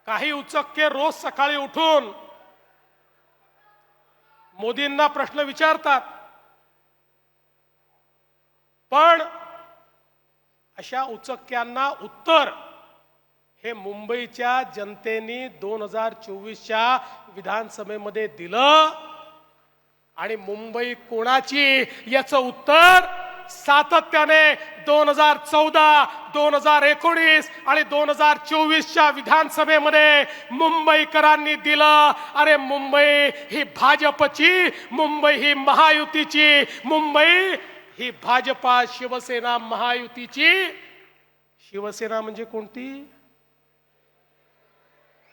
काही उचक्के रोज सकाळी उठून मोदींना प्रश्न विचारतात, पण अशा उचक्क्यांना उत्तर हे मुंबईच्या जनतेने 2024च्या विधानसभेमध्ये दिलं आणि मुंबई कोणाची याचं उत्तर सातत्याने 2014, 2019 आणि 2024च्या विधानसभेमध्ये मुंबईकरांनी दिलं। अरे मुंबई ही भाजपची, मुंबई ही महायुतीची, मुंबई ही भाजपा शिवसेना महायुतीची। शिवसेना म्हणजे कोणती?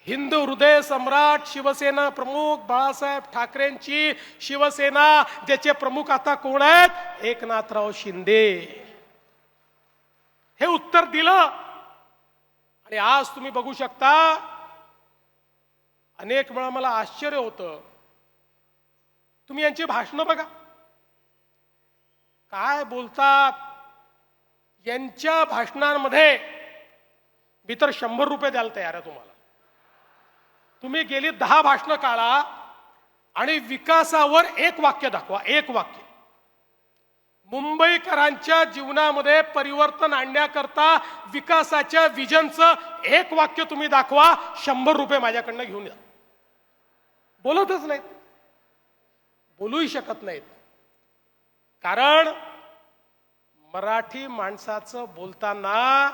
हिंदू हृदय सम्राट शिवसेना प्रमुख बाळासाहेब ठाकरेंची शिवसेना, ज्याचे प्रमुख आता कोण आहेत? एकनाथराव शिंदे। हे उत्तर दिलं आणि आज तुम्ही बघू शकता, अनेक वेळा मला आश्चर्य होतं, तुम्ही यांची भाषणं बघा, काय बोलतात। यांच्या भाषणांमध्ये मी तर 100 रुपये द्यायला तयार आहे तुम्हाला। तुम्ही गेली 10 भाषणं काढा आणि विकासावर एक वाक्य दाखवा, एक वाक्य। मुंबईकरांच्या जीवनामध्ये परिवर्तन आणण्याकरता विकासाच्या विजनचं एक वाक्य तुम्ही दाखवा, 100 रुपये माझ्याकडनं घेऊन या। बोलतच नाहीत, बोलूही शकत नाहीत, कारण मराठी माणसाचं बोलताना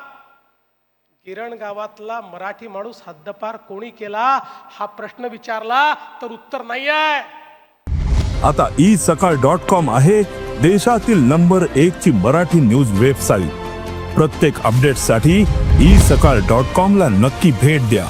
गिरण गावातला मराठी माणूस हद्दपार कोणी केला हा प्रश्न विचारला तर उत्तर नाही आहे। आता isakal.com आहे देशातील नंबर 1 ची मराठी न्यूज वेबसाईट। प्रत्येक अपडेटसाठी isakal.com ला नक्की भेट द्या।